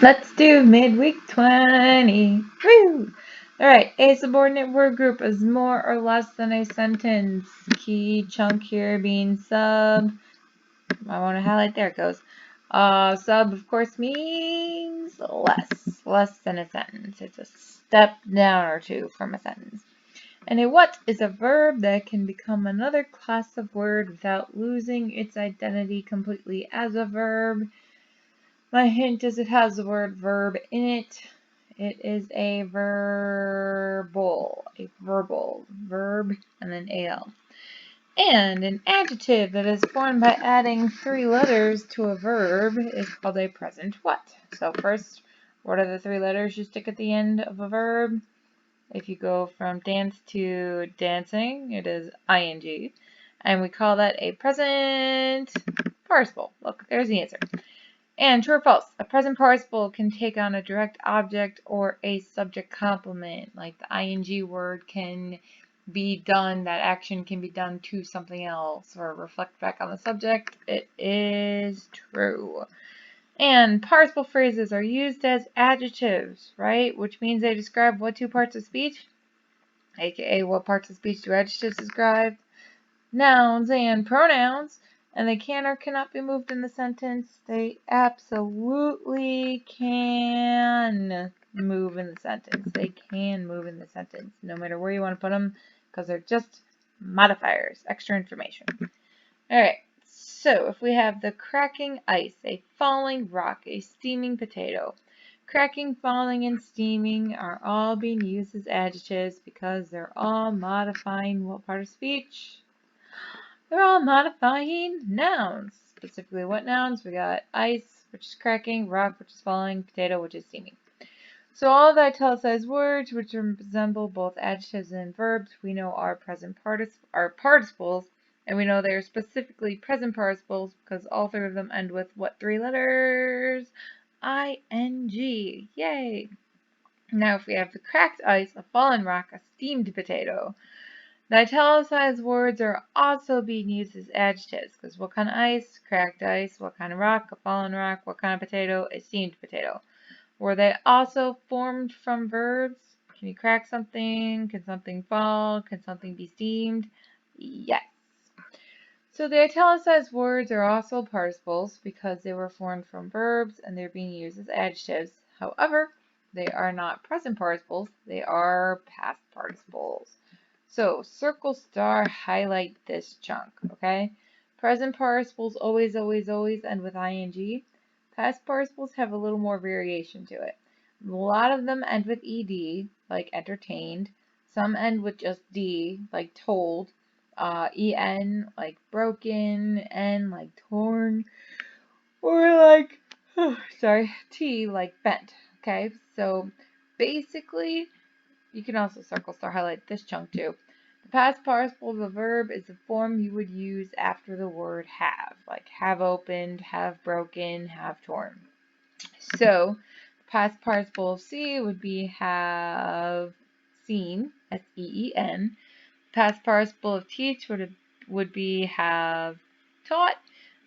Let's do midweek 20. Woo! Alright, a subordinate word group is more or less than a sentence. Key chunk here being sub. I want to highlight, there it goes. Sub, of course, means less than a sentence. It's a step down or two from a sentence. And a what is a verb that can become another class of word without losing its identity completely as a verb. My hint is it has the word verb in it. It is a verbal, verb, and then al. And an adjective that is formed by adding 3 letters to a verb is called a present what. So first, what are the 3 letters you stick at the end of a verb? If you go from dance to dancing, it is ing. And we call that a present participle. Look, there's the answer. And true or false, a present participle can take on a direct object or a subject complement. Like the ing word can be done, that action can be done to something else or reflect back on the subject. It is true. And participle phrases are used as adjectives, right? Which means they describe what 2 parts of speech? AKA, what parts of speech do adjectives describe? Nouns and pronouns. And they can or cannot be moved in the sentence. They absolutely can move in the sentence. They can move in the sentence, no matter where you want to put them, because they're just modifiers, extra information. Alright, so if we have the cracking ice, a falling rock, a steaming potato. Cracking, falling, and steaming are all being used as adjectives because they're all modifying what part of speech? They're all modifying nouns. Specifically, what nouns? We got ice, which is cracking, rock, which is falling, potato, which is steaming. So all of the italicized words, which resemble both adjectives and verbs, we know are participles, and we know they are specifically present participles because all 3 of them end with what 3 letters? ing. Yay! Now, if we have the cracked ice, a fallen rock, a steamed potato. The italicized words are also being used as adjectives, because what kind of ice? Cracked ice. What kind of rock? A fallen rock. What kind of potato? A steamed potato. Were they also formed from verbs? Can you crack something? Can something fall? Can something be steamed? Yes. So the italicized words are also participles because they were formed from verbs and they're being used as adjectives. However, they are not present participles. They are past participles. So circle, star, highlight this chunk, okay? Present participles always end with ing. Past participles have a little more variation to it. A lot of them end with ed, like entertained. Some end with just d, like told. En, like broken. N, like torn. Or like, T, like bent. Okay, so basically, you can also circle, star, highlight this chunk too. The past participle of a verb is the form you would use after the word have, like have opened, have broken, have torn. So, the past participle of see would be have seen, S-E-E-N. Past participle of teach would be have taught.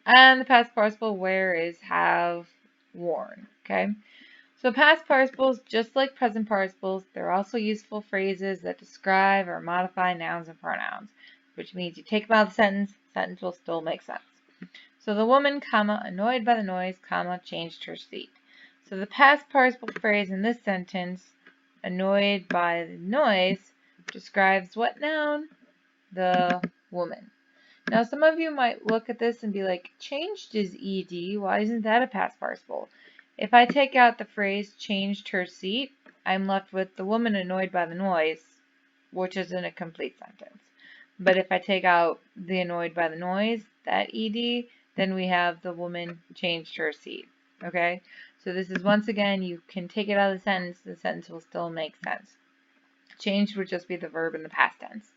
And the past participle of wear is have worn, okay? So past participles, just like present participles, they're also useful phrases that describe or modify nouns and pronouns, which means you take them out of the sentence will still make sense. So the woman, comma, annoyed by the noise, comma, changed her seat. So the past participle phrase in this sentence, annoyed by the noise, describes what noun? The woman. Now some of you might look at this and be like, changed is ed, why isn't that a past participle? If I take out the phrase changed her seat, I'm left with the woman annoyed by the noise, which isn't a complete sentence. But if I take out the annoyed by the noise, that ed, then we have the woman changed her seat. Okay? So this is, once again, you can take it out of the sentence will still make sense. Changed would just be the verb in the past tense.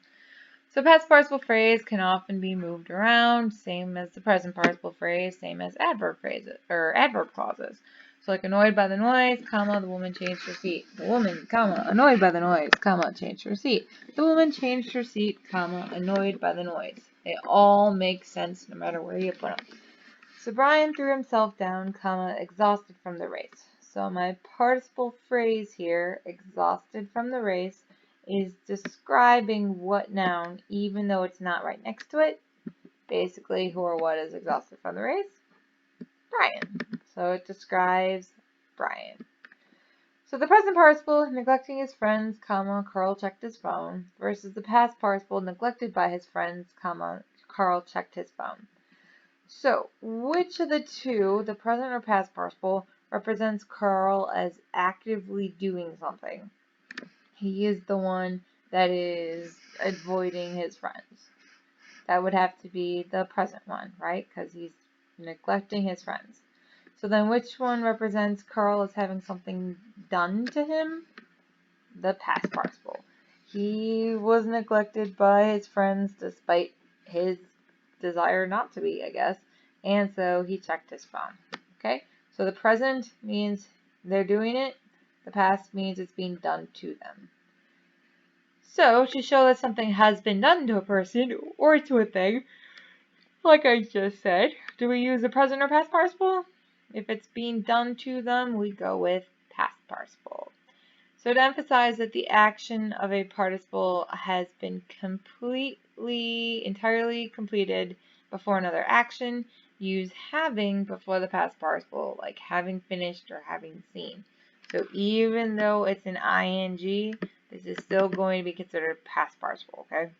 So past participle phrase can often be moved around, same as the present participle phrase, same as adverb phrases or adverb clauses. So like annoyed by the noise, comma, the woman changed her seat. The woman, comma, annoyed by the noise, comma, changed her seat. The woman changed her seat, comma, annoyed by the noise. They all make sense no matter where you put them. So Brian threw himself down, comma, exhausted from the race. So my participle phrase here, exhausted from the race, is describing what noun, even though it's not right next to it. Basically, who or what is exhausted from the race? Brian. So it describes Brian. So the present participle, neglecting his friends, comma, Carl checked his phone, versus the past participle, neglected by his friends, comma, Carl checked his phone. So, which of the two, the present or past participle, represents Carl as actively doing something? He is the one that is avoiding his friends. That would have to be the present one, right? Because he's neglecting his friends. So then which one represents Carl as having something done to him? The past participle. He was neglected by his friends despite his desire not to be, I guess. And so he checked his phone. Okay? So the present means they're doing it. The past means it's being done to them. So to show that something has been done to a person or to a thing, like I just said, do we use the present or past participle? If it's being done to them, we go with past participle. So to emphasize that the action of a participle has been entirely completed before another action, use having before the past participle, like having finished or having seen. So even though it's an ing, this is still going to be considered past participle, okay?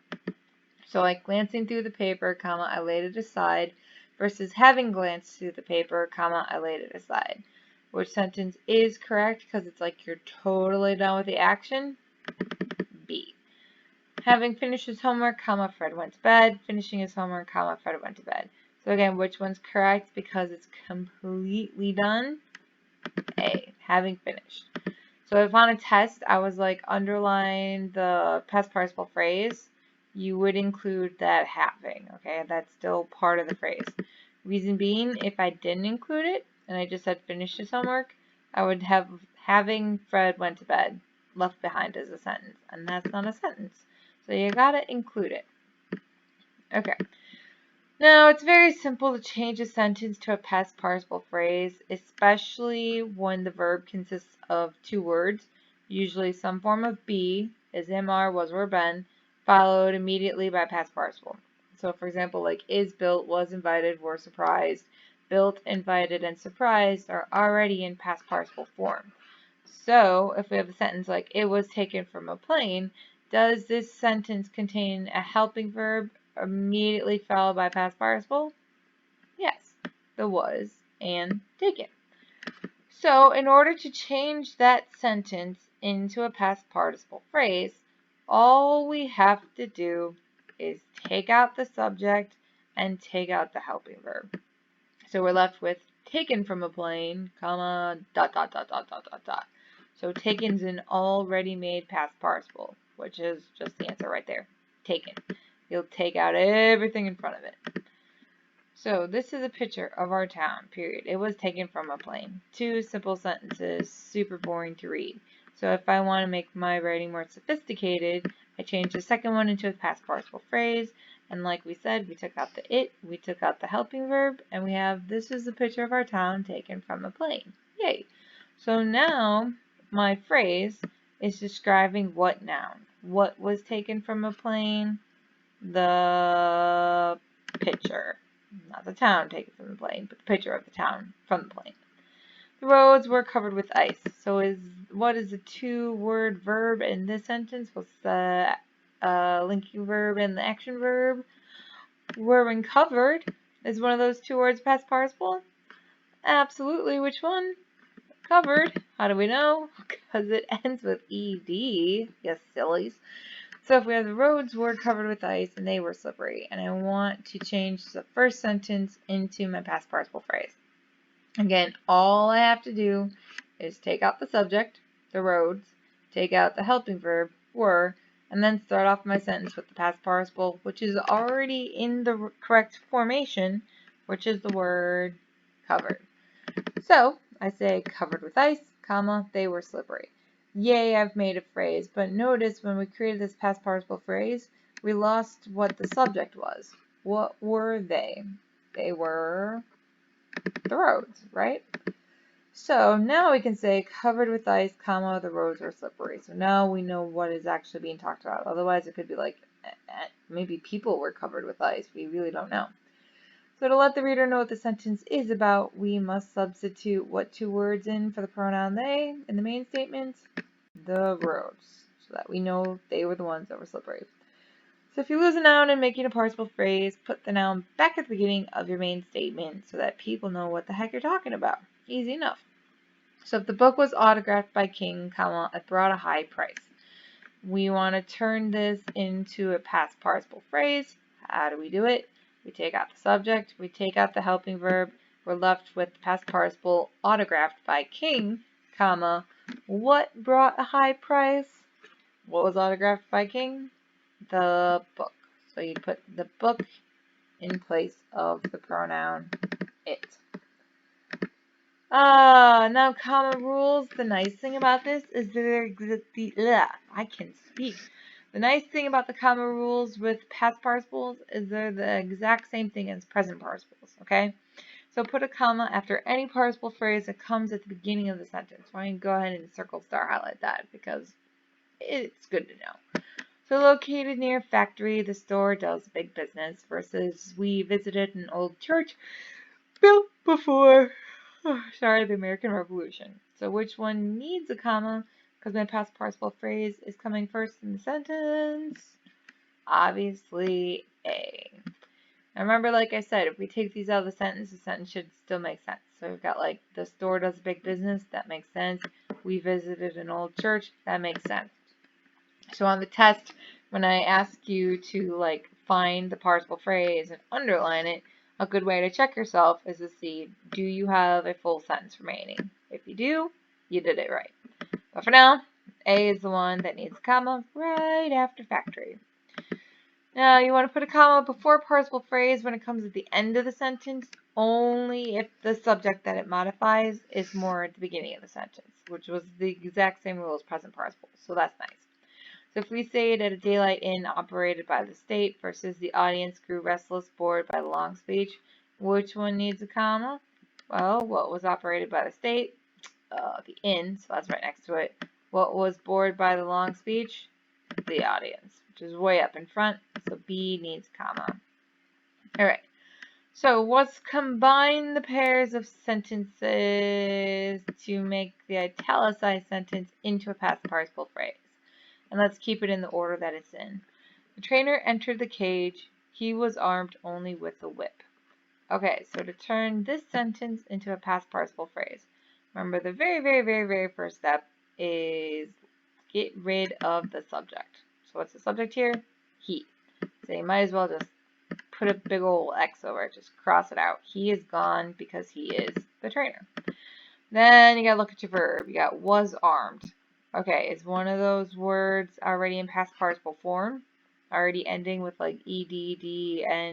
So like glancing through the paper, comma, I laid it aside, versus having glanced through the paper, comma, I laid it aside. Which sentence is correct because it's like you're totally done with the action? B. Having finished his homework, comma, Fred went to bed. Finishing his homework, comma, Fred went to bed. So again, which one's correct because it's completely done? A. Having finished. So if on a test I was like underline the past participle phrase, you would include that having, okay? That's still part of the phrase. Reason being, if I didn't include it and I just said finished his homework, I would have having Fred went to bed left behind as a sentence, and that's not a sentence. So you gotta include it. Okay. Now, it's very simple to change a sentence to a past participle phrase, especially when the verb consists of two words, usually some form of be, is, am, are, was, were, been, followed immediately by past participle. So, for example, like is built, was invited, were surprised. Built, invited, and surprised are already in past participle form. So, if we have a sentence like it was taken from a plane, does this sentence contain a helping verb immediately followed by past participle? Yes, the was and taken. So in order to change that sentence into a past participle phrase, all we have to do is take out the subject and take out the helping verb. So we're left with taken from a plane, comma, dot, dot, dot, dot, dot, dot, dot. So taken's an already made past participle, which is just the answer right there. Taken. You'll take out everything in front of it. So this is a picture of our town, period. It was taken from a plane. Two simple sentences, super boring to read. So if I want to make my writing more sophisticated, I change the second one into a past participle phrase. And like we said, we took out the it, we took out the helping verb, and we have this is a picture of our town taken from a plane. Yay! So now my phrase is describing what noun? What was taken from a plane? The picture. Not the town taken from the plane, but the picture of the town from the plane. The roads were covered with ice. So what is the two-word verb in this sentence? What's the linking verb and the action verb? Were when covered is one of those two words past participle? Absolutely. Which one? Covered. How do we know? Because it ends with ed. Yes, sillies. So if we have the roads were covered with ice and they were slippery, and I want to change the first sentence into my past participle phrase. Again, all I have to do is take out the subject, the roads, take out the helping verb, were, and then start off my sentence with the past participle, which is already in the correct formation, which is the word covered. So I say covered with ice, comma, they were slippery. Yay, I've made a phrase, but notice when we created this past participle phrase, we lost what the subject was. What were they? They were the roads, right? So now we can say covered with ice, comma, the roads are slippery. So now we know what is actually being talked about. Otherwise it could be like maybe people were covered with ice. We really don't know. So to let the reader know what the sentence is about, we must substitute what two words in for the pronoun they in the main statement? The roads. So that we know they were the ones that were slippery. So if you lose a noun in making a participle phrase, put the noun back at the beginning of your main statement so that people know what the heck you're talking about. Easy enough. So if the book was autographed by King, comma, it brought a high price. We want to turn this into a past participle phrase. How do we do it? We take out the subject, we take out the helping verb, we're left with the past participle autographed by King, comma, what brought a high price? What was autographed by King? The book. So you put the book in place of the pronoun it. Now comma rules. The nice thing about this is I can speak. The nice thing about the comma rules with past participles is they're the exact same thing as present participles, okay? So put a comma after any participle phrase that comes at the beginning of the sentence. Why don't you go ahead and circle star highlight that because it's good to know. So located near factory, the store does big business versus we visited an old church built before the American Revolution. So which one needs a comma? Because my past participle phrase is coming first in the sentence. Obviously, A. Now remember, like I said, if we take these out of the sentence should still make sense. So we've got like, the store does big business. That makes sense. We visited an old church. That makes sense. So on the test, when I ask you to like find the participle phrase and underline it, a good way to check yourself is to see, do you have a full sentence remaining? If you do, you did it right. But for now, A is the one that needs a comma right after factory. Now, you want to put a comma before a participle phrase when it comes at the end of the sentence, only if the subject that it modifies is more at the beginning of the sentence, which was the exact same rule as present participle. So that's nice. So if we say it at a daylight inn operated by the state versus the audience grew restless, bored by the long speech, which one needs a comma? Well, what was operated by the state? The inn, so that's right next to it. What was bored by the long speech? The audience, which is way up in front, so B needs a comma. Alright, so let's combine the pairs of sentences to make the italicized sentence into a past participle phrase. And let's keep it in the order that it's in. The trainer entered the cage. He was armed only with a whip. Okay, so to turn this sentence into a past participle phrase, remember the very first step is get rid of the subject. So what's the subject here? He. So you might as well just put a big old X over it. Just cross it out. He is gone because he is the trainer. Then you gotta look at your verb. You got was armed. Okay, is one of those words already in past participle form? Already ending with like ed,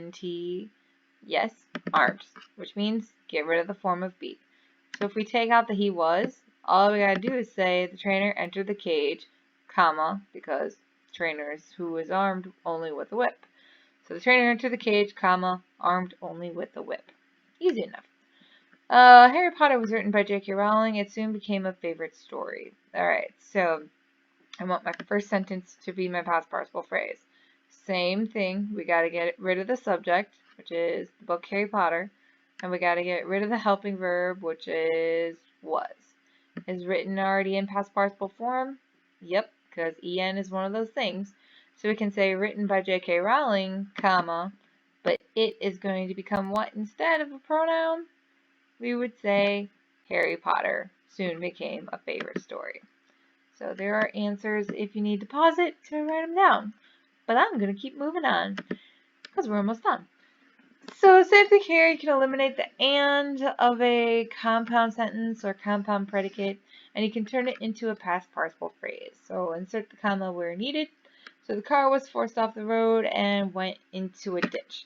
nt? Yes, armed, which means get rid of the form of be. So if we take out the he was, all we gotta do is say the trainer entered the cage, comma, because trainer is who is armed only with a whip. So the trainer entered the cage, comma, armed only with a whip. Easy enough. Harry Potter was written by J.K. Rowling. It soon became a favorite story. Alright, so I want my first sentence to be my past participle phrase. Same thing, we gotta get rid of the subject, which is the book Harry Potter, and we gotta get rid of the helping verb, which is was. Is written already in past participle form? Yep, because en is one of those things. So we can say written by J.K. Rowling, comma, but it is going to become what instead of a pronoun? We would say Harry Potter soon became a favorite story. So there are answers if you need to pause it to write them down. But I'm going to keep moving on because we're almost done. So same thing here, you can eliminate the and of a compound sentence or compound predicate, and you can turn it into a past participle phrase. So insert the comma where needed. So the car was forced off the road and went into a ditch.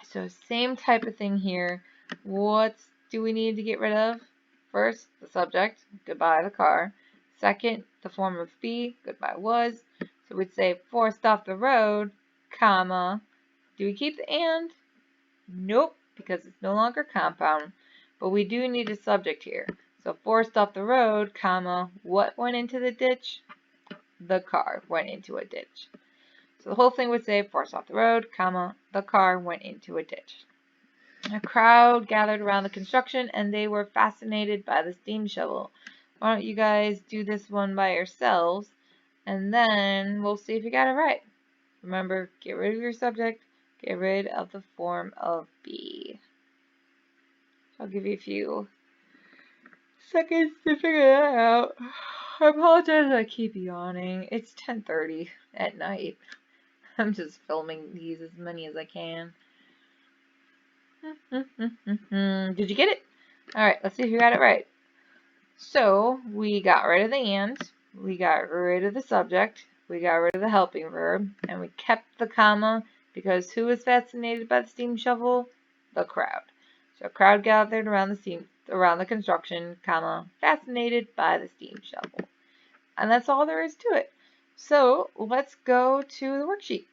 So same type of thing here. What do we need to get rid of? First, the subject, goodbye the car. Second, the form of be, goodbye was. So we'd say forced off the road, comma. Do we keep the and? Nope, because it's no longer compound. But we do need a subject here. So forced off the road, comma, what went into the ditch? The car went into a ditch. So the whole thing would say forced off the road, comma, the car went into a ditch. A crowd gathered around the construction and they were fascinated by the steam shovel. Why don't you guys do this one by yourselves and then we'll see if you got it right. Remember, get rid of your subject, get rid of the form of be. I'll give you a few seconds to figure that out. I apologize I keep yawning. It's 10:30 at night. I'm just filming these as many as I can. Did you get it? Alright, let's see if you got it right. So, we got rid of the and, we got rid of the subject, we got rid of the helping verb, and we kept the comma because who was fascinated by the steam shovel? The crowd. So a crowd gathered around the construction, comma, fascinated by the steam shovel. And that's all there is to it. So let's go to the worksheet.